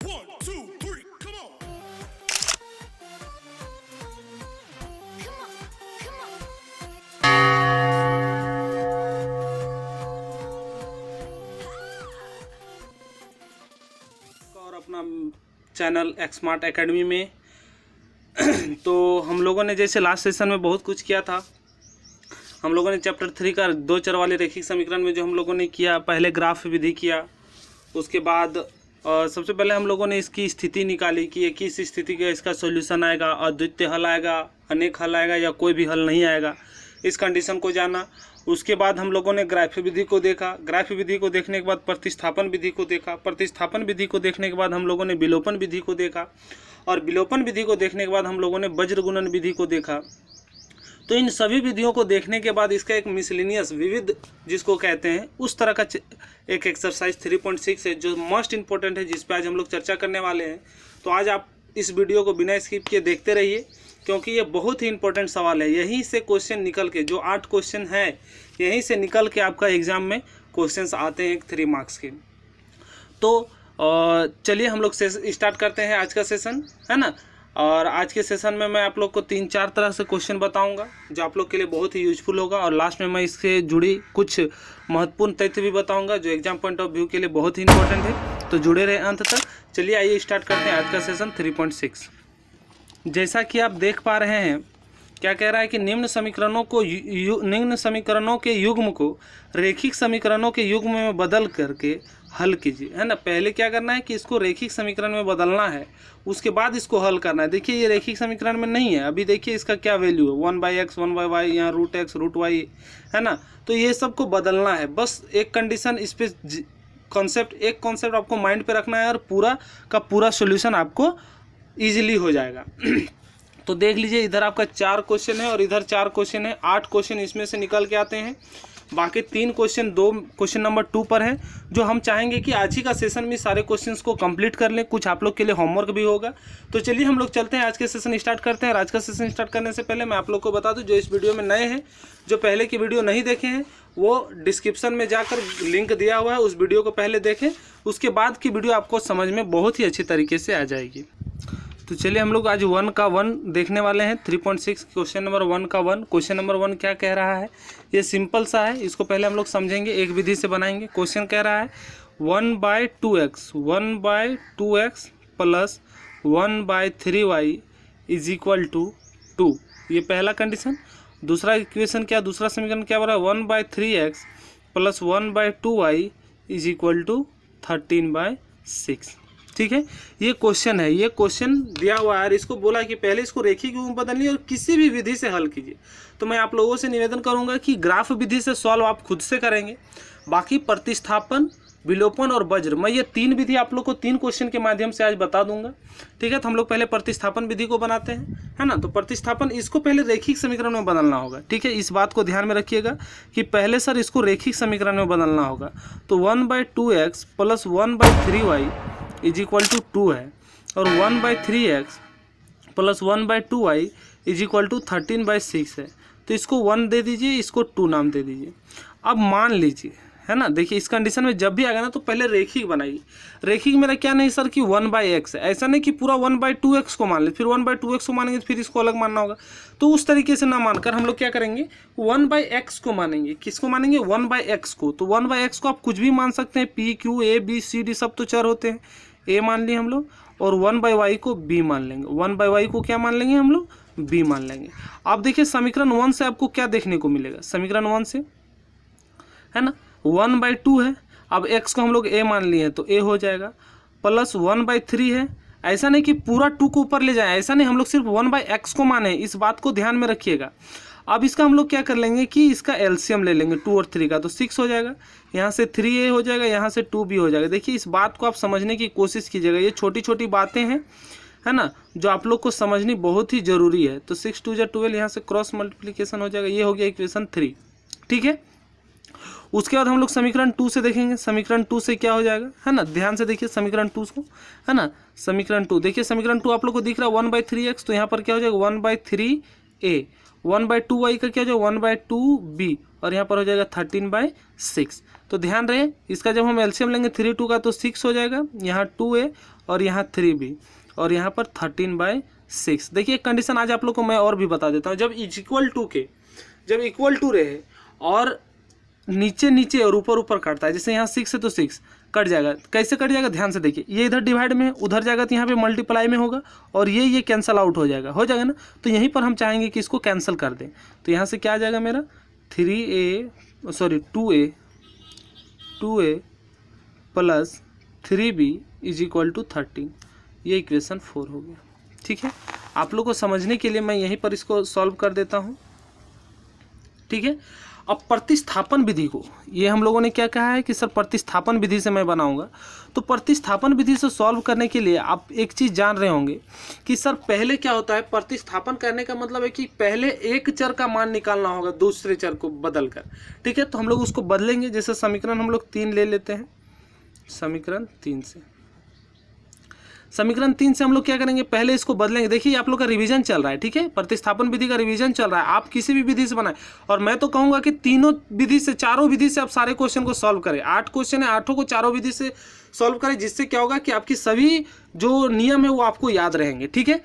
1, 2, 3, come on. और अपना channel एक्समार्ट academy में तो हम लोगों ने जैसे लास्ट सेशन में बहुत कुछ किया था। हम लोगों ने चैप्टर 3 का दो चर वाले रैखिक समीकरण में जो हम लोगों ने किया, पहले ग्राफ विधि किया, उसके बाद सबसे पहले हम लोगों ने इसकी स्थिति निकाली कि ये किस स्थिति का इसका सॉल्यूशन आएगा, अद्वितीय हल आएगा, अनेक हल आएगा या कोई भी हल नहीं आएगा, इस कंडीशन को जाना। उसके बाद हम लोगों ने ग्राफ विधि को देखा। ग्राफ विधि को देखने के बाद प्रतिस्थापन विधि को देखा। प्रतिस्थापन विधि को देखने के बाद हम लोगों ने विलोपन विधि को देखा, और विलोपन विधि को देखने के बाद हम लोगों ने वज्र गुणन विधि को देखा। तो इन सभी विधियों को देखने के बाद इसका एक मिसलिनियस विविध जिसको कहते हैं उस तरह का एक एक्सरसाइज 3.6 है जो मोस्ट इंपॉर्टेंट है, जिस पे आज हम लोग चर्चा करने वाले हैं। तो आज आप इस वीडियो को बिना स्किप किए देखते रहिए, क्योंकि ये बहुत ही इंपॉर्टेंट सवाल है। यहीं से क्वेश्चन निकल के, जो 8 क्वेश्चन है यहीं से निकल के आपका एग्जाम में क्वेश्चंस आते हैं 3 मार्क्स के। तो चलिए हम लोग स्टार्ट करते हैं आज का सेशन, है ना। और आज के सेशन में मैं आप लोग को 3-4 तरह से क्वेश्चन बताऊंगा जो आप लोग के लिए बहुत ही यूजफुल होगा, और लास्ट में मैं इससे जुड़ी कुछ महत्वपूर्ण तथ्य भी बताऊंगा जो एग्जाम पॉइंट ऑफ व्यू के लिए बहुत ही इंपॉर्टेंट है। तो जुड़े रहे अंत तक। चलिए आइए स्टार्ट करते हैं आज का सेशन 3.6। जैसा कि आप देख पा रहे हैं, क्या कह रहा है कि निम्न समीकरणों के युग्म को रैखिक समीकरणों के युग्म में बदल करके हल कीजिए, है ना। पहले क्या करना है कि इसको रैखिक समीकरण में बदलना है, उसके बाद इसको हल करना है। देखिए ये रैखिक समीकरण में नहीं है, अभी देखिए इसका क्या वैल्यू है, 1/x 1/y, यहाँ √x √y, है ना। तो ये सबको बदलना है, बस एक कंडीशन इस पर एक कॉन्सेप्ट आपको माइंड पे रखना है और पूरा का पूरा सोल्यूशन आपको ईजिली हो जाएगा। तो देख लीजिए, इधर आपका 4 क्वेश्चन है और इधर 4 क्वेश्चन है, 8 क्वेश्चन इसमें से निकल के आते हैं। बाकी 3 क्वेश्चन 2 क्वेश्चन नंबर 2 पर है, जो हम चाहेंगे कि आज ही का सेशन में सारे क्वेश्चंस को कंप्लीट कर लें। कुछ आप लोग के लिए होमवर्क भी होगा। तो चलिए हम लोग चलते हैं, आज के सेशन स्टार्ट करते हैं। आज का सेशन स्टार्ट करने से पहले मैं आप लोग को बता दूं, जो इस वीडियो में नए हैं, जो पहले की वीडियो नहीं देखे हैं, वो डिस्क्रिप्शन में जाकर लिंक दिया हुआ है, उस वीडियो को पहले देखें। उसके बाद की वीडियो आपको समझ में बहुत ही अच्छी तरीके से आ जाएगी। तो चलिए हम लोग आज 1 का 1 देखने वाले हैं। 3.6 क्वेश्चन नंबर 1 का 1। क्वेश्चन नंबर 1 क्या कह रहा है, ये सिंपल सा है, इसको पहले हम लोग समझेंगे, एक विधि से बनाएंगे। क्वेश्चन कह रहा है 1/2x plus 1/3y is equal to 2। ये पहला कंडीशन। दूसरा इक्वेशन क्या, दूसरा समीकरण क्या बना, 1/3x plus 1/2y is equal to 13/6। ठीक है, ये क्वेश्चन है, ये क्वेश्चन दिया हुआ है। इसको बोला कि पहले इसको रैखिक युग्म बदलिए और किसी भी विधि से हल कीजिए। तो मैं आप लोगों से निवेदन करूंगा कि ग्राफ विधि से सॉल्व आप खुद से करेंगे। बाकी प्रतिस्थापन, विलोपन और वज्र, मैं ये 3 विधि आप लोग को 3 क्वेश्चन के माध्यम से आज बता दूंगा। ठीक है, तो हम लोग पहले प्रतिस्थापन विधि को बनाते हैं, है ना। तो प्रतिस्थापन, इसको पहले रैखिक समीकरण में बदलना होगा। ठीक है, इस बात को ध्यान में रखिएगा कि पहले सर इसको रैखिक समीकरण में बदलना होगा। तो 1/2x plus 1/3y is equal to 2 है, और 1/3x plus 1/2y is equal to 13/6 है। तो इसको 1 दे दीजिए, इसको 2 नाम दे दीजिए। अब मान लीजिए, है ना, देखिए इस कंडीशन में जब भी आएगा ना तो पहले रैखिक बनाइए। रैखिक मेरा क्या नहीं सर कि 1/x है, ऐसा नहीं कि पूरा 1/2x को मान ले, फिर 1/2x को मानेंगे फिर इसको अलग मानना होगा। तो उस तरीके से ना मानकर हम लोग क्या करेंगे, 1/x को मानेंगे। किसको मानेंगे, 1/x को। तो 1/x को आप कुछ भी मान सकते हैं, p q a b c d सब तो चर होते हैं, a मान लिए हम लोग, और 1/y को b मान लेंगे। 1/y को क्या मान लेंगे हम लोग, b मान लेंगे। अब देखिए समीकरण 1 से आपको क्या देखने को मिलेगा, समीकरण 1 से, है ना, 1/2 है। अब x को हम लोग a मान लिए हैं तो a हो जाएगा, प्लस 1/3 है। ऐसा नहीं कि पूरा 2 को ऊपर ले जाए, ऐसा नहीं, हम लोग सिर्फ 1/x को माने, इस बात को ध्यान में रखिएगा। अब इसका हम लोग क्या कर लेंगे कि इसका एलसीएम ले लेंगे 2 और 3 का, तो 6 हो जाएगा। यहाँ से 3a हो जाएगा, यहाँ से 2b हो जाएगा। देखिए इस बात को आप समझने की कोशिश कीजिएगा, ये छोटी छोटी बातें हैं, है ना, जो आप लोग को समझनी बहुत ही जरूरी है। तो 6 2 12, यहाँ से क्रॉस मल्टीप्लीकेशन हो जाएगा, ये हो गया इक्वेशन 3। ठीक है, उसके बाद हम लोग समीकरण 2 से देखेंगे। समीकरण 2 से क्या हो जाएगा, है ना, ध्यान से देखिए समीकरण 2 को, है ना। समीकरण 2 देखिए, समीकरण 2 आप लोग को दिख रहा है 1/3x, तो यहाँ पर क्या हो जाएगा 1/3a, 1/2y का क्या हो जाएगा 1/2b, और यहाँ पर हो जाएगा 13/6। तो ध्यान रहे इसका जब हम एलसीएम लेंगे 3 2 का तो 6 हो जाएगा, यहाँ 2a और यहाँ 3b और यहाँ पर 13/6। देखिए एक कंडीशन आज आप लोग को मैं और भी बता देता हूँ। जब इक्वल टू रहे और नीचे नीचे और ऊपर ऊपर काटता है, जैसे यहाँ 6 है तो 6 कट जाएगा। कैसे कट जाएगा ध्यान से देखिए, ये इधर डिवाइड में उधर जाएगा तो यहाँ पे मल्टीप्लाई में होगा और ये कैंसिल आउट हो जाएगा ना। तो यहीं पर हम चाहेंगे कि इसको कैंसिल कर दें। तो यहाँ से क्या आ जाएगा मेरा 2a plus 3b is equal to 13। ये इक्वेशन 4 हो गया। ठीक है, आप लोग को समझने के लिए मैं यहीं पर इसको सॉल्व कर देता हूँ। ठीक है, अब प्रतिस्थापन विधि को, ये हम लोगों ने क्या कहा है कि सर प्रतिस्थापन विधि से मैं बनाऊंगा। तो प्रतिस्थापन विधि से सॉल्व करने के लिए आप एक चीज़ जान रहे होंगे कि सर पहले क्या होता है, प्रतिस्थापन करने का मतलब है कि पहले एक चर का मान निकालना होगा दूसरे चर को बदल कर। ठीक है, तो हम लोग उसको बदलेंगे। जैसे समीकरण हम लोग 3 ले लेते हैं, समीकरण 3 से हम लोग क्या करेंगे, पहले इसको बदलेंगे। देखिए आप लोग का रिवीजन चल रहा है। ठीक है, प्रतिस्थापन विधि का रिवीजन चल रहा है। आप किसी भी विधि से बनाएं और मैं तो कहूंगा कि चारों विधि से आप सारे क्वेश्चन को सॉल्व करें। 8 क्वेश्चन है, 8 को चारों विधि से सॉल्व करें, जिससे क्या होगा कि आपकी सभी जो नियम है वो आपको याद रहेंगे। ठीक है,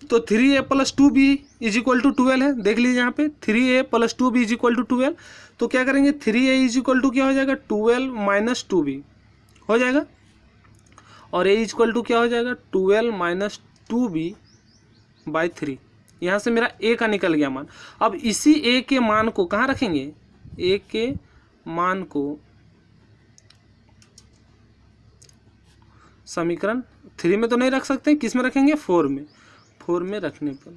तो 3a + 2b is equal to 12 है। देख लीजिए यहाँ पे 3a + 2b is equal to 12। तो क्या करेंगे 3a इज इक्वल टू क्या हो जाएगा 12 - 2b हो जाएगा और a इज इक्वल टू क्या हो जाएगा 12 - 2b/3। यहाँ से मेरा a का निकल गया मान। अब इसी a के मान को कहाँ रखेंगे, a के मान को समीकरण 3 में तो नहीं रख सकते, किस में रखेंगे 4 में। 4 में रखने पर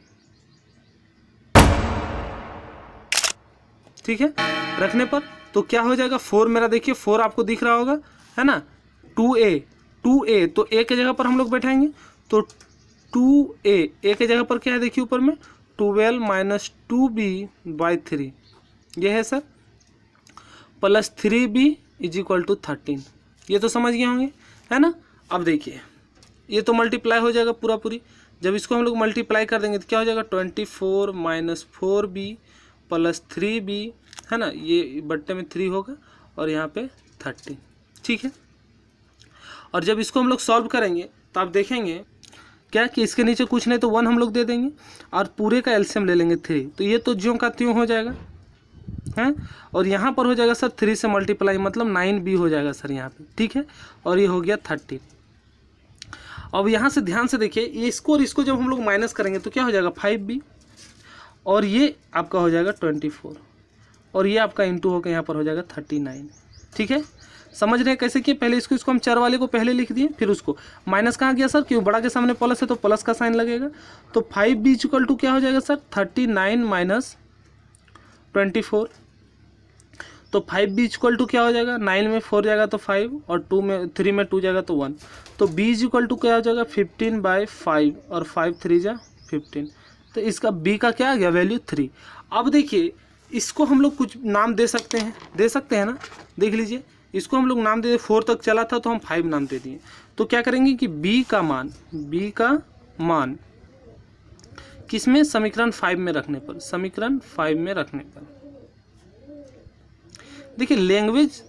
ठीक है, रखने पर तो क्या हो जाएगा 4 मेरा, देखिए 4 आपको दिख रहा होगा है ना। 2a तो a के जगह पर हम लोग बैठाएंगे तो 2a के जगह पर क्या है देखिए ऊपर में 12 - 2b/3 ये है sir, plus 3b is equal to 13। ये तो समझ गए होंगे है ना। अब देखिए ये तो मल्टीप्लाई हो जाएगा पूरी। जब इसको हम लोग मल्टीप्लाई कर देंगे तो क्या हो जाएगा 24 - 4b प्लस 3b है ना, ये बट्टे में 3 होगा और यहाँ पे 13। ठीक है, और जब इसको हम लोग सॉल्व करेंगे तो आप देखेंगे क्या कि इसके नीचे कुछ नहीं तो 1 हम लोग दे देंगे और पूरे का एलसीएम ले लेंगे 3। तो ये तो ज्यों का त्यों हो जाएगा हैं, और यहाँ पर हो जाएगा सर 3 से मल्टीप्लाई मतलब 9b हो जाएगा सर यहाँ पे। ठीक है, और ये हो गया 13। अब यहाँ से ध्यान से देखिए इसको और इसको जब हम लोग माइनस करेंगे तो क्या हो जाएगा 5b और ये आपका हो जाएगा 24 और ये आपका इंटू होकर यहाँ पर हो जाएगा 39। ठीक है, समझ रहे हैं कैसे किए। पहले इसको हम चर वाले को पहले लिख दिए, फिर उसको माइनस कहाँ गया सर, क्यों बड़ा के सामने प्लस है तो प्लस का साइन लगेगा। तो 5b इक्वल टू क्या हो जाएगा सर 39 - 24। तो 5b इक्वल टू क्या हो जाएगा 9 में 4 जाएगा तो 5 और 3 में 2 जाएगा तो 1। तो b इक्वल टू क्या हो जाएगा 15/5 और 5 3 जा 15। तो इसका b का क्या आ गया वैल्यू 3। अब देखिए इसको हम लोग कुछ नाम दे सकते हैं ना। देख लीजिए इसको हम लोग नाम दे 4 तक चला था तो हम 5 नाम दे दिए। तो क्या करेंगे कि b का मान किसमें समीकरण 5 में रखने पर, देखिए लैंग्वेज,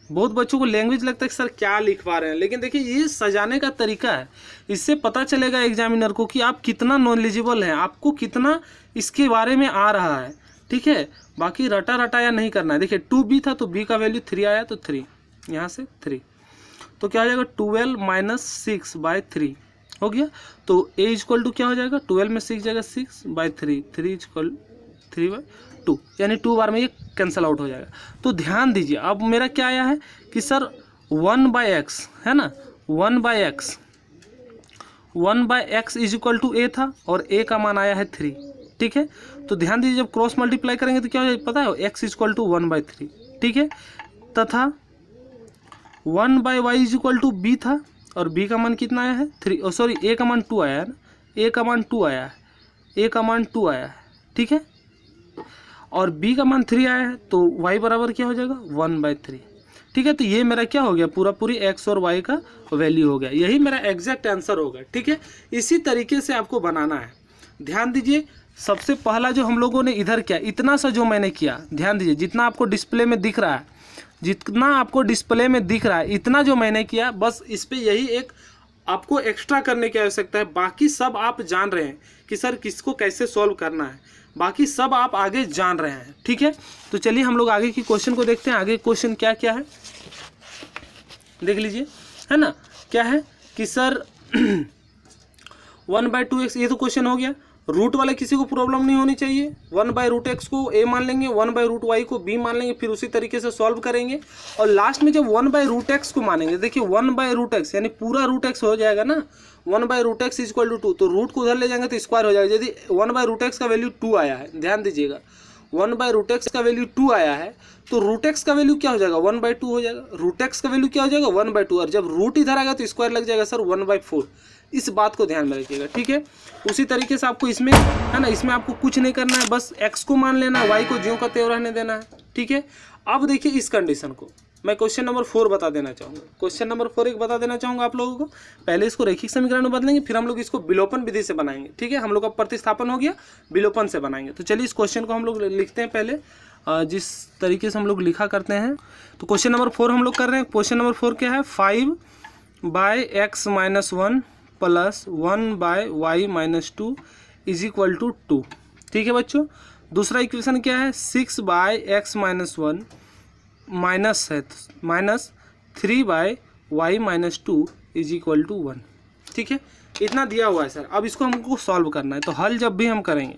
बहुत बच्चों को लैंग्वेज लगता है कि सर क्या लिखवा रहे हैं, लेकिन देखिए ये सजाने का तरीका है। इससे पता चलेगा एग्जामिनर को कि आप कितना नॉलेजेबल हैं, आपको कितना इसके बारे में आ रहा है। ठीक है, बाकी रटाया नहीं करना है। देखिए 2b था तो b का वैल्यू 3 आया तो 3, यहाँ से 3 तो क्या हो जाएगा 12 - 6/3 हो गया। तो a इक्वल टू क्या हो जाएगा 12 में 6 जाएगा 6/3, 3 इक्वल 3/2 यानी 2 बार में ये कैंसिल आउट हो जाएगा। तो ध्यान दीजिए अब मेरा क्या आया है कि सर 1/x है ना, 1/x is equal to a था और a का मान आया है 3। ठीक है, तो ध्यान दीजिए जब क्रॉस मल्टीप्लाई करेंगे तो क्या हो जाएगा पता है x इक्वल टू 1/3। ठीक है, तथा 1/y is equal to b था और b का मान कितना आया है 3, सॉरी a का मान 2 आया है ना, a का मान 2 आया है। ठीक है, और b का मान 3 आया है तो y बराबर क्या हो जाएगा 1/3। ठीक है, तो ये मेरा क्या हो गया पूरी x और y का वैल्यू हो गया, यही मेरा एग्जैक्ट आंसर होगा। ठीक है, इसी तरीके से आपको बनाना है। ध्यान दीजिए सबसे पहला जो हम लोगों ने इधर किया, इतना सा जो मैंने किया, ध्यान दीजिए जितना आपको डिस्प्ले में दिख रहा है, जितना आपको डिस्प्ले में दिख रहा है इतना जो मैंने किया, बस इस पे यही एक आपको एक्स्ट्रा करने की आवश्यकता है। बाकी सब आप जान रहे हैं कि सर किसको कैसे सॉल्व करना है, बाकी सब आप आगे जान रहे हैं। ठीक है, तो चलिए हम लोग आगे की क्वेश्चन को देखते हैं। आगे क्वेश्चन क्या क्या है देख लीजिए, है ना। क्या है कि सर 1/2x, ये तो क्वेश्चन हो गया। रूट वाले किसी को प्रॉब्लम नहीं होनी चाहिए। 1/√x को a मान लेंगे, 1/√y को b मान लेंगे, फिर उसी तरीके से सॉल्व करेंगे। और लास्ट में जब 1/√x को मानेंगे, देखिए 1/√x यानी पूरा √x हो जाएगा ना, 1/√x = 2, तो रूट को उधर ले जाएंगे तो स्क्वायर हो जाएगा। यदि 1/√x का वैल्यू 2 आया है, ध्यान दीजिएगा 1/√x का वैल्यू 2 आया है, तो √x का वैल्यू क्या हो जाएगा 1/2 हो जाएगा। √x का वैल्यू क्या हो जाएगा 1/2, और जब रूट इधर आएगा तो स्क्वायर लग जाएगा सर 1/4। इस बात को ध्यान में रखिएगा। ठीक है, उसी तरीके से आपको इसमें, है ना, इसमें आपको कुछ नहीं करना है, बस x को मान लेना है, y को ज्यों का त्यों रहने देना है। ठीक है, अब देखिए इस कंडीशन को मैं क्वेश्चन नंबर 4 बता देना चाहूँगा। क्वेश्चन नंबर 4 एक बता देना चाहूँगा आप लोगों को। पहले इसको रैखिक समीकरण में बदलेंगे, फिर हम लोग इसको विलोपन विधि से बनाएंगे। ठीक है, हम लोग का प्रतिस्थापन हो गया, विलोपन से बनाएंगे। तो चलिए इस क्वेश्चन को हम लोग लिखते हैं पहले, जिस तरीके से हम लोग लिखा करते हैं। तो क्वेश्चन नंबर 4 हम लोग कर रहे हैं। क्वेश्चन नंबर 4 क्या है, 5/x - 1 + 1/y - 2 = 2। ठीक है बच्चों, दूसरा इक्वेशन क्या है, 6/x - 1 माइनस है -3/y - 2 = 1। ठीक है, इतना दिया हुआ है सर। अब इसको हमको सॉल्व करना है, तो हल जब भी हम करेंगे,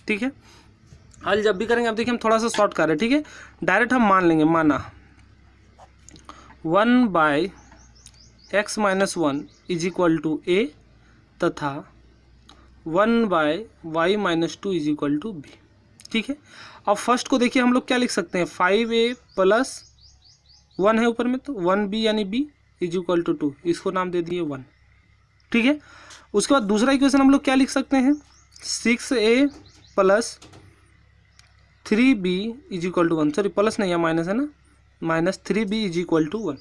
ठीक है, हल जब भी करेंगे, अब देखिए हम थोड़ा सा शॉर्ट कर रहे हैं। ठीक है, डायरेक्ट हम मान लेंगे, माना 1/x - 1 = a तथा 1/y - 2 = b। ठीक है, अब फर्स्ट को देखिए हम लोग क्या लिख सकते हैं, 5a + 1 है ऊपर में, तो 1b यानी b = 2, इसको नाम दे दिए 1। ठीक है, उसके बाद दूसरा इक्वेशन हम लोग क्या लिख सकते हैं, 6a + 3b = 1, सॉरी प्लस नहीं है, माइनस है ना, -3b = 1।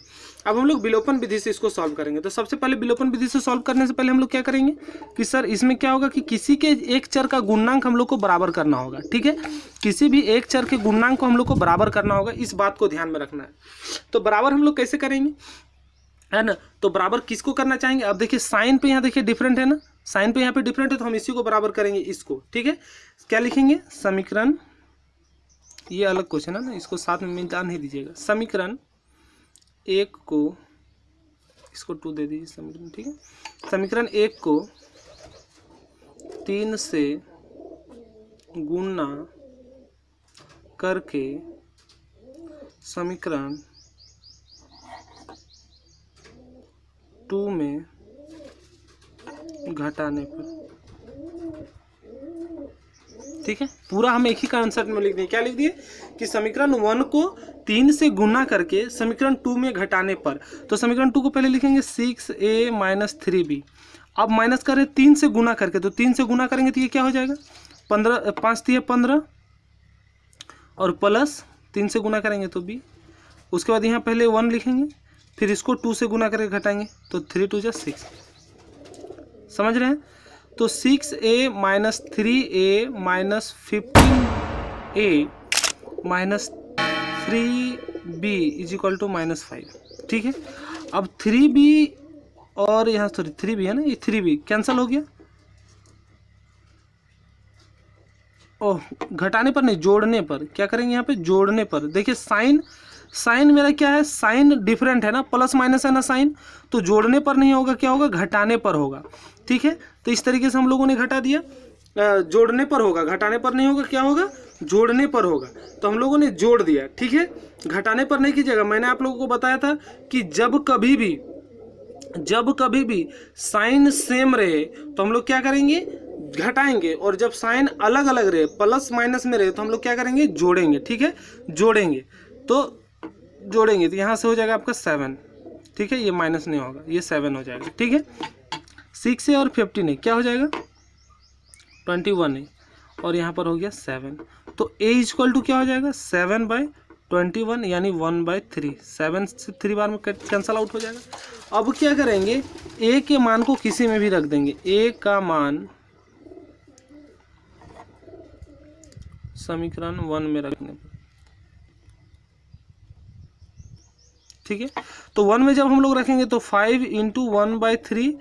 अब हम लोग विलोपन विधि से इसको सॉल्व करेंगे। तो सबसे पहले विलोपन विधि से सॉल्व करने से पहले हम लोग क्या करेंगे कि सर इसमें क्या होगा कि किसी के एक चर का गुणांक हम लोग को बराबर करना होगा। ठीक है, किसी भी एक चर के गुणांक को हम लोग को बराबर करना होगा, इस बात को ध्यान में रखना है। तो बराबर हम लोग कैसे करेंगे, है ना, तो बराबर किसको करना चाहेंगे। अब देखिए साइन पे यहाँ देखिए डिफरेंट है ना, साइन पे यहाँ पे डिफरेंट है, तो हम इसी को बराबर करेंगे, इसको। ठीक है, क्या लिखेंगे, समीकरण, ये अलग क्वेश्चन है ना, इसको साथ में मिलान ही दीजिएगा। समीकरण 1 को, इसको 2 दे दीजिए समीकरण। ठीक है, समीकरण 1 को 3 से गुणा करके समीकरण 2 में घटाने पर। ठीक है, पूरा हम एक ही कॉन्सेप्ट में लिख दिए। क्या लिख दिए कि समीकरण 1 को 3 से गुना करके समीकरण 2 में घटाने पर। तो समीकरण 2 को पहले लिखेंगे 6a - 3b। अब माइनस करें 3 से गुना करके, तो 3 से गुना करेंगे तो ये क्या हो जाएगा, 15, 5 × 3 = 15, और प्लस 3 से गुना करेंगे तो b। उसके बाद यहाँ पहले 1 लिखेंगे, फिर इसको 2 से गुना करके घटाएंगे, तो 3 × 2 = 6। समझ रहे हैं, तो 6a - 3a - 15a - 3b = -5। ठीक है, अब 3b और यहाँ सॉरी 3b है ना, ये 3b कैंसिल हो गया। ओह, घटाने पर नहीं, जोड़ने पर। क्या करेंगे यहाँ पे, जोड़ने पर। देखिए साइन मेरा क्या है, साइन डिफरेंट है ना, प्लस माइनस है ना साइन, तो जोड़ने पर नहीं होगा, क्या होगा, घटाने पर होगा। ठीक है, तो इस तरीके से हम लोगों ने घटा दिया, जोड़ने पर होगा, घटाने पर नहीं होगा, क्या होगा, जोड़ने पर होगा। तो हम लोगों ने जोड़ दिया। ठीक है, घटाने पर नहीं कीजिएगा। मैंने आप लोगों को बताया था कि जब कभी भी साइन सेम रहे तो हम लोग क्या करेंगे, घटाएंगे, और जब साइन अलग अलग रहे, प्लस माइनस में रहे, तो हम लोग क्या करेंगे, जोड़ेंगे। ठीक है, जोड़ेंगे तो यहाँ से हो जाएगा आपका 7। ठीक है, ये माइनस नहीं होगा, ये 7 हो जाएगा। ठीक है, 6 है और 15 है, क्या हो जाएगा, 21 है, और यहाँ पर हो गया 7। तो a = क्या हो जाएगा, 7/21 यानी 1/3। 7 से 3 बार में कैंसल आउट हो जाएगा। अब क्या करेंगे, a के मान को किसी में भी रख देंगे। a का मान समीकरण 1 में रखने पर ठीक है। तो 1 में जब हम लोग रखेंगे तो 5 into 1/3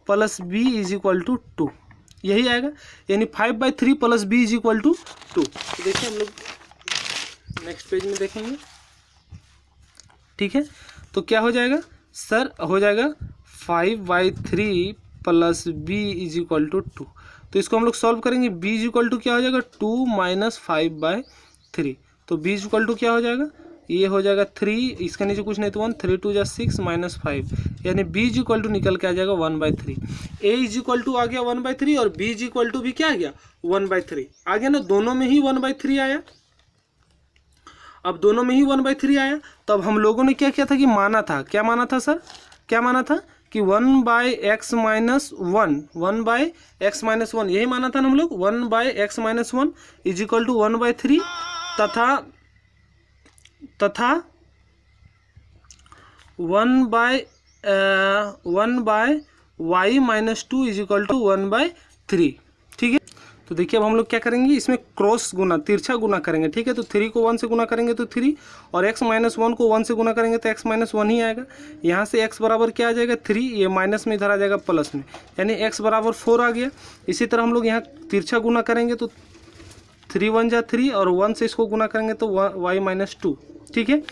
plus b is equal to 2, यही आएगा, यानी 5/3 plus b is equal to 2। तो देखिए हम लोग नेक्स्ट पेज में देखेंगे, ठीक है। तो क्या हो जाएगा सर, हो जाएगा 5/3 plus b is equal to 2। तो इसको हम लोग सॉल्व करेंगे, बी इज इक्वल टू क्या हो जाएगा 2 माइनस 5/3। तो बी इज इक्वल टू क्या हो जाएगा, ये हो जाएगा 3, इसके नीचे कुछ नहीं तो 1, 3 2 जा 6 माइनस 5, यानी बी इज इक्वल टू निकल के आ जाएगा 1/3। ए इज इक्वल टू आ गया 1/3 और बी इज इक्वल टू भी क्या आ गया 1/3 आ गया ना, दोनों में ही 1/3 आया। अब दोनों में ही 1/3 आया, तो अब हम लोगों ने क्या किया था कि माना था, क्या माना था सर, क्या माना था कि 1/x माइनस 1 यही माना था ना हम लोग, 1/x minus 1 is equal to 1/3 तथा 1/y minus 2 is equal to 1/3, ठीक है। तो देखिए अब हम लोग क्या करेंगे, इसमें क्रॉस गुना, तिरछा गुना करेंगे, ठीक है। तो 3 को 1 से गुना करेंगे तो 3, और x माइनस 1 को 1 से गुना करेंगे तो x माइनस 1 ही आएगा। यहाँ से x बराबर क्या आ जाएगा 3, ये माइनस में इधर आ जाएगा प्लस में, यानी x बराबर 4 आ गया। इसी तरह हम लोग यहाँ तिरछा गुना करेंगे तो 3 1 जा 3, और 1 से इसको गुना करेंगे तो y माइनस 2, ठीक है।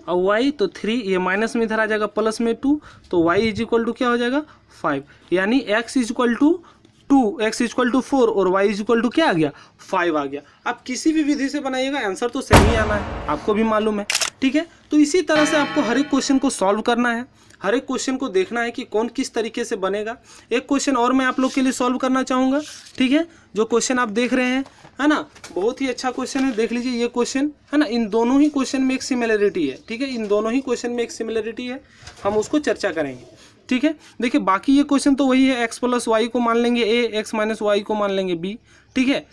और y तो 3, ये माइनस में इधर आ जाएगा प्लस में 2, तो y इज इक्वल टू क्या हो जाएगा 5, यानी x is equal to 2, x is equal to 4 और y इज इक्वल टू क्या आ गया 5 आ गया। आप किसी भी विधि से बनाइएगा आंसर तो सही आना है, आपको भी मालूम है, ठीक है। तो इसी तरह से आपको हर एक क्वेश्चन को सॉल्व करना है, हर एक क्वेश्चन को देखना है कि कौन किस तरीके से बनेगा। एक क्वेश्चन और मैं आप लोग के लिए सॉल्व करना चाहूँगा, ठीक है। जो क्वेश्चन आप देख रहे हैं, है ना, बहुत ही अच्छा क्वेश्चन है, देख लीजिए ये क्वेश्चन, है ना। इन दोनों ही क्वेश्चन में एक सिमिलरिटी है, ठीक है, इन दोनों ही क्वेश्चन में एक सिमिलरिटी है, हम उसको चर्चा करेंगे, ठीक है। देखिए बाकी ये क्वेश्चन तो वही है, x प्लस वाई को मान लेंगे a, x माइनस वाई को मान लेंगे b, ठीक है।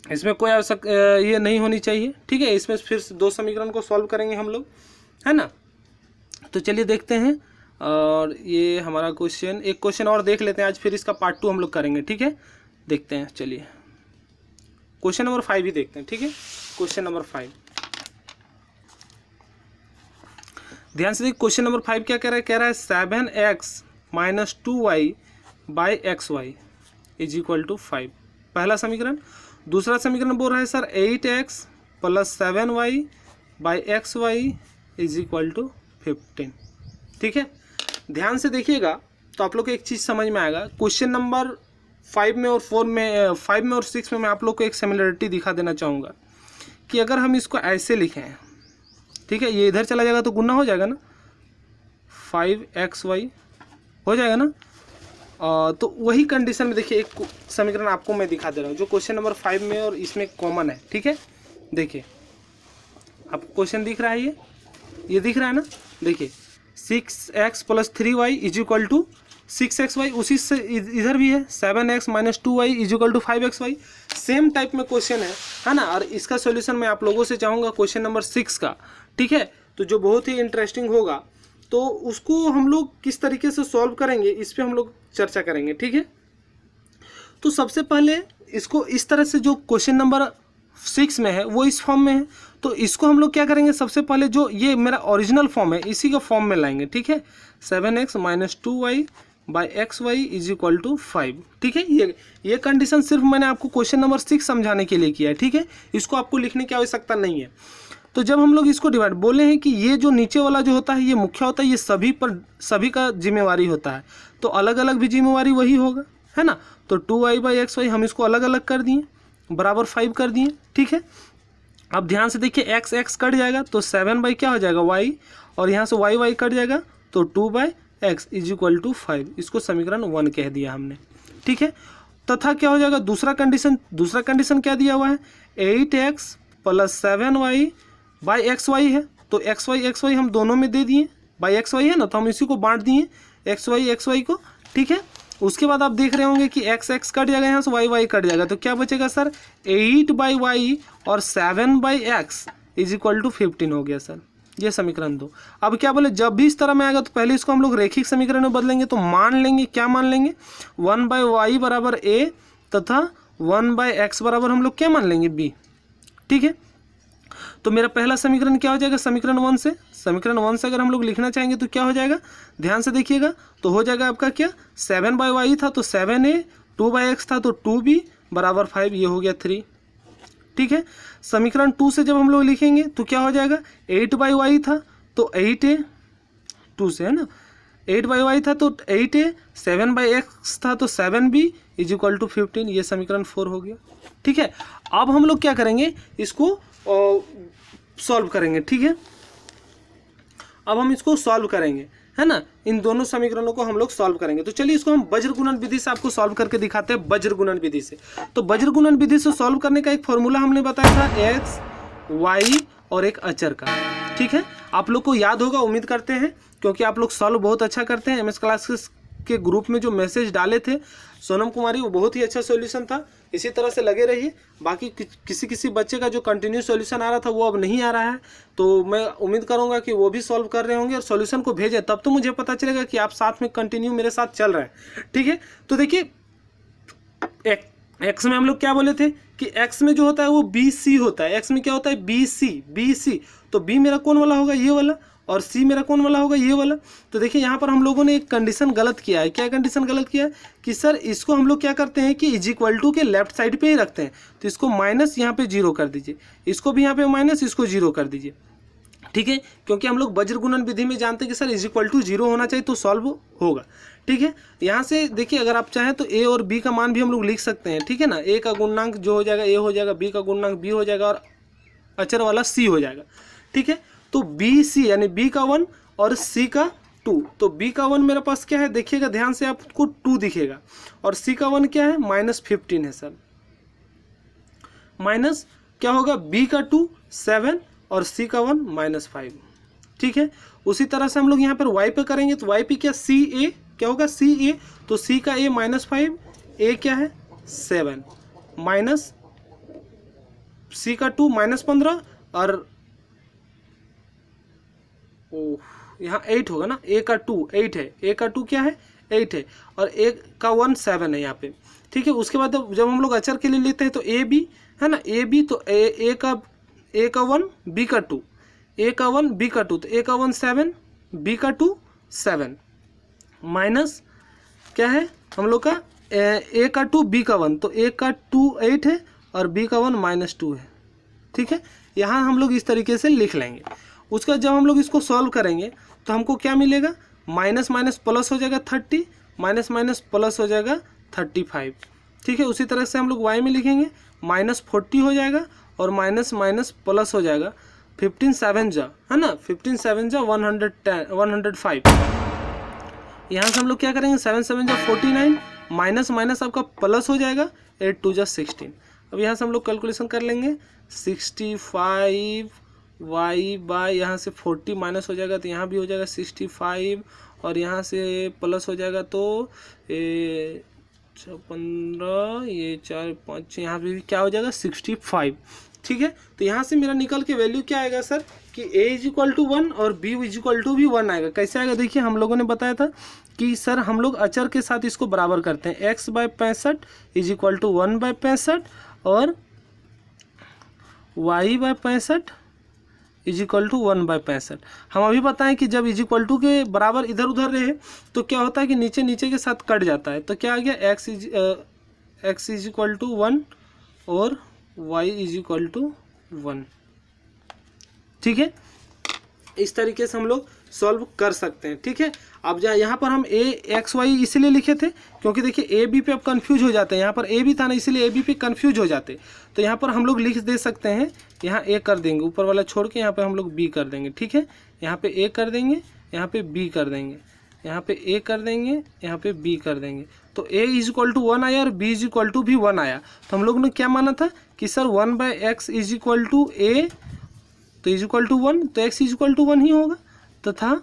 इसमें कोई ये नहीं होनी चाहिए, ठीक है। इसमें फिर 2 समीकरण को सॉल्व करेंगे हम लोग, है ना। तो चलिए देखते हैं, और ये हमारा क्वेश्चन, एक क्वेश्चन और देख लेते हैं आज, फिर इसका पार्ट 2 हम लोग करेंगे, ठीक है। देखते हैं, चलिए क्वेश्चन नंबर 5 ही देखते हैं, ठीक है। क्वेश्चन नंबर 5, ध्यान से देखिए क्वेश्चन नंबर 5 क्या कह रहा है, कह रहा है 7x minus 2y by XY is equal to 5, पहला समीकरण। दूसरा समीकरण बोल रहा है sir 8x plus 7y by XY is equal to 15, ठीक है। ध्यान से देखिएगा तो आप लोग को एक चीज़ समझ में आएगा। क्वेश्चन नंबर 5 में और 4 में, 5 में और 6 में मैं आप लोग को एक सिमिलरिटी दिखा देना चाहूँगा कि अगर हम इसको ऐसे लिखें, ठीक है, ये इधर चला जाएगा तो गुना हो जाएगा ना, 5xy हो जाएगा ना। तो वही कंडीशन में देखिए एक समीकरण आपको मैं दिखा दे रहा हूँ जो क्वेश्चन नंबर 5 में और इसमें कॉमन है, ठीक है। देखिए आपको क्वेश्चन दिख रहा है, ये दिख रहा है ना, देखिए 6x plus 3y is equal to 6xy, उसी से इधर भी है 7x minus 2y is equal to 5xy, same type में क्वेश्चन है ना। और इसका सॉल्यूशन मैं आप लोगों से चाहूँगा क्वेश्चन नंबर 6 का, ठीक है, तो जो बहुत ही इंटरेस्टिंग होगा, तो उसको हम लोग किस तरीके से सॉल्व करेंगे इस पर हम लोग चर्चा करेंगे, ठीक है। तो सबसे पहले इसको इस तरह से, जो क्वेश्चन नंबर 6 में है वो इस फॉर्म में है, तो इसको हम लोग क्या करेंगे, सबसे पहले जो ये मेरा ओरिजिनल फॉर्म है इसी का फॉर्म में लाएंगे, ठीक है। 7x minus 2y by XY is equal to 5, ठीक है। ये कंडीशन सिर्फ मैंने आपको क्वेश्चन नंबर 6 समझाने के लिए किया है, ठीक है, इसको आपको लिखने की आवश्यकता नहीं है। तो जब हम लोग इसको डिवाइड बोले हैं कि ये जो नीचे वाला जो होता है ये मुख्य होता है, ये सभी का जिम्मेवारी होता है, तो अलग अलग भी जिम्मेवारी वही होगा, है ना। तो 2y बाई XY हम इसको अलग अलग कर दिए, बराबर 5 कर दिए, ठीक है। अब ध्यान से देखिए x x कट जाएगा तो 7 बाई क्या हो जाएगा y, और यहाँ से y कट जाएगा तो 2 by x is equal to 5, इसको समीकरण 1 कह दिया हमने, ठीक है। तथा क्या हो जाएगा दूसरा कंडीशन क्या दिया हुआ है, 8x plus 7y by XY है, तो XY हम दोनों में दे दिए, बाई XY है ना, तो हम इसी को बांट दिए XY को, ठीक है। उसके बाद आप देख रहे होंगे कि x कट जाएगा, यहाँ से y कट जाएगा, तो क्या बचेगा सर 8 बाई वाई और 7 by x is equal to 15 हो गया सर, ये समीकरण 2। अब क्या बोले, जब भी इस तरह में आएगा तो पहले इसको हम लोग रैखिक समीकरण में बदलेंगे, तो मान लेंगे, क्या मान लेंगे, 1 बाई वाई बराबर a तथा 1 बाई एक्स बराबर हम लोग क्या मान लेंगे b, ठीक है। तो मेरा पहला समीकरण क्या हो जाएगा, समीकरण 1 से, समीकरण 1 से अगर हम लोग लिखना चाहेंगे तो क्या हो जाएगा, ध्यान से देखिएगा, तो हो जाएगा आपका क्या, 7/y था तो 7a, 2/x था तो 2b बराबर 5, ये हो गया 3। ठीक है, समीकरण 2 से जब हम लोग लिखेंगे तो क्या हो जाएगा, 8/y था तो 8a, 2 से है ना, 8/y था तो 8a, 7/x था तो 7b इज इक्वल टू 15, ये समीकरण 4 हो गया। ठीक है, अब हम लोग क्या करेंगे, इसको सॉल्व करेंगे। ठीक है, अब हम इसको सॉल्व करेंगे, है ना, इन दोनों समीकरणों को हम लोग सॉल्व करेंगे। तो चलिए इसको हम वज्र गुणन विधि से आपको सॉल्व करके दिखाते हैं, वज्र गुणन विधि से। तो वज्र गुणन विधि से सॉल्व करने का एक फॉर्मूला हमने बताया था, x, y और एक अचर का। ठीक है, आप लोग को याद होगा, उम्मीद करते हैं, क्योंकि आप लोग सॉल्व बहुत अच्छा करते हैं। एमएस क्लासेस के ग्रुप में जो मैसेज डाले थे सोनम कुमारी, वो बहुत ही अच्छा सॉल्यूशन था, इसी तरह से लगे रहिए। बाकी किसी बच्चे का जो कंटिन्यू सॉल्यूशन आ रहा था वो अब नहीं आ रहा है, तो मैं उम्मीद करूंगा कि वो भी सॉल्व कर रहे होंगे और सॉल्यूशन को भेजें, तब तो मुझे पता चलेगा कि आप साथ में कंटिन्यू मेरे साथ चल रहे हैं। ठीक है, तो देखिए एक्स में हम लोग क्या बोले थे कि एक्स में जो होता है वो बी सी होता है, एक्स में क्या होता है बी सी, तो बी मेरा कौन वाला होगा, ये वाला, और सी मेरा कौन वाला होगा, ये वाला। तो देखिए यहाँ पर हम लोगों ने एक कंडीशन गलत किया है। क्या कंडीशन गलत किया है कि सर इसको हम लोग क्या करते हैं कि इज इक्वल टू के लेफ्ट साइड पे ही रखते हैं, तो इसको माइनस यहाँ पे 0 कर दीजिए, इसको भी यहाँ पे माइनस, इसको 0 कर दीजिए। ठीक है, क्योंकि हम लोग वज्र गुणन विधि में जानते हैं कि सर इज इक्वल टू 0 होना चाहिए तो सॉल्व होगा। ठीक है, यहाँ से देखिए अगर आप चाहें तो ए और बी का मान भी हम लोग लिख सकते हैं। ठीक है ना, ए का गुणनांक जो हो जाएगा ए हो जाएगा, बी का गुणनांक बी हो जाएगा और अचर वाला सी हो जाएगा। ठीक है, तो बी सी यानी बी का 1 और सी का 2, तो बी का 1 मेरे पास क्या है, देखिएगा ध्यान से, आपको 2 दिखेगा, और सी का 1 क्या है, -15 है सर, माइनस क्या होगा, बी का 2 7 और सी का 1 -5। ठीक है, उसी तरह से हम लोग यहाँ पर वाई पे करेंगे, तो वाई पे क्या, सी ए क्या होगा, सी ए, तो सी का ए -5, ए क्या है 7, माइनस सी का 2 -15 और यहाँ 8 होगा ना, ए का 2 8 है, ए का 2 क्या है 8 है, और ए का 1 7 है यहाँ पे। ठीक है, उसके बाद जब हम लोग अचर के लिए लेते हैं तो ए बी है ना, ए बी, तो ए का 1 बी का 2, ए का 1 बी का 2, तो ए का 1 7 बी का 2 7, माइनस क्या है हम लोग का ए का 2 बी का 1, तो ए का 2 8 है और बी का 1 -2 है। ठीक है, यहाँ हम लोग इस तरीके से लिख लेंगे। उसका जब हम लोग इसको सॉल्व करेंगे तो हमको क्या मिलेगा, माइनस माइनस प्लस हो जाएगा 30, माइनस माइनस प्लस हो जाएगा 35। ठीक है, उसी तरह से हम लोग y में लिखेंगे, -40 हो जाएगा और माइनस माइनस प्लस हो जाएगा 15 7 जा, है ना, 15 7 जा 105। यहाँ से हम लोग क्या करेंगे, 7 7 जा 49, माइनस माइनस आपका प्लस हो जाएगा 8 2 जा 16। अब यहाँ से हम लोग कैलकुलेशन कर लेंगे, 65 y बाय यहाँ से 40 माइनस हो जाएगा तो यहाँ भी हो जाएगा 65, और यहाँ से प्लस हो जाएगा तो 15, ये 4 5 यहाँ भी क्या हो जाएगा 65। ठीक है, तो यहाँ से मेरा निकल के वैल्यू क्या आएगा सर कि a इज इक्वल टू 1 और b इज इक्वल टू भी 1 आएगा। कैसे आएगा, देखिए हम लोगों ने बताया था कि सर हम लोग अचर के साथ इसको बराबर करते हैं, x/65 इज इक्वल टू 1/65 और y/65 इज इक्वल टू 1/65। हम अभी बताएं कि जब इज इक्वल टू के बराबर इधर उधर रहे तो क्या होता है कि नीचे नीचे के साथ कट जाता है, तो क्या आ गया x इज इक्वल टू 1 और y इज इक्वल टू 1। ठीक है, इस तरीके से हम लोग सॉल्व कर सकते हैं। ठीक है, अब यहाँ पर हम x y इसलिए लिखे थे क्योंकि देखिए ए बी पे अब कंफ्यूज हो जाते हैं, यहाँ पर ए बी था ना इसलिए ए बी पे कंफ्यूज हो जाते, तो यहाँ पर हम लोग लिख दे सकते हैं, यहाँ ए कर देंगे ऊपर वाला छोड़ के, यहाँ पे हम लोग बी कर देंगे। ठीक है, यहाँ पे ए कर देंगे, यहाँ पे बी कर देंगे, यहाँ पे ए कर देंगे, यहाँ पे बी कर देंगे, तो a इज इक्वल टू 1 आया और b इज इक्वल टू भी 1 आया। तो हम लोग ने क्या माना था कि sir 1/x is equal to a, तो इज इक्वल टू 1, तो x इज इक्वल टू 1 ही होगा, तथा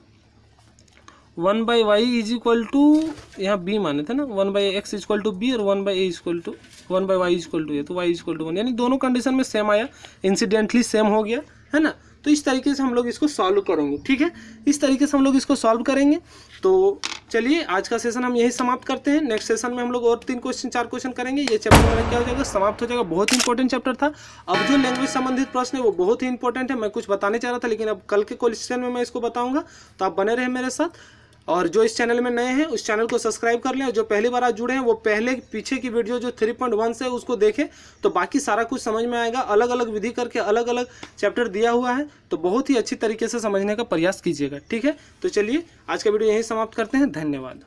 1/y इज इक्वल टू, यहाँ b माने थे ना, 1/x is equal to b और 1/a is equal to 1/y is equal to a, तो y इज इक्वल टू 1, यानी दोनों कंडीशन में सेम आया, इंसिडेंटली सेम हो गया, है ना। तो इस तरीके से हम लोग इसको सॉल्व करेंगे। ठीक है, इस तरीके से हम लोग इसको सॉल्व करेंगे। तो चलिए आज का सेशन हम यही समाप्त करते हैं। नेक्स्ट सेशन में हम लोग और 4 क्वेश्चन करेंगे। ये चैप्टर मेरा क्या हो जाएगा, समाप्त हो जाएगा। बहुत ही इंपॉर्टेंट चैप्टर था। अब जो लैंग्वेज संबंधित प्रश्न है वो बहुत ही इंपॉर्टेंट है। मैं कुछ बताने चाह रहा था लेकिन अब कल के क्वेश्चन में मैं इसको बताऊंगा, तो आप बने रहे मेरे साथ। और जो इस चैनल में नए हैं उस चैनल को सब्सक्राइब कर लें, और जो पहली बार आज जुड़े हैं वो पहले पीछे की वीडियो जो 3.1 से उसको देखें, तो बाकी सारा कुछ समझ में आएगा। अलग अलग विधि करके अलग अलग चैप्टर दिया हुआ है, तो बहुत ही अच्छी तरीके से समझने का प्रयास कीजिएगा। ठीक है, तो चलिए आज का वीडियो यहीं समाप्त करते हैं। धन्यवाद।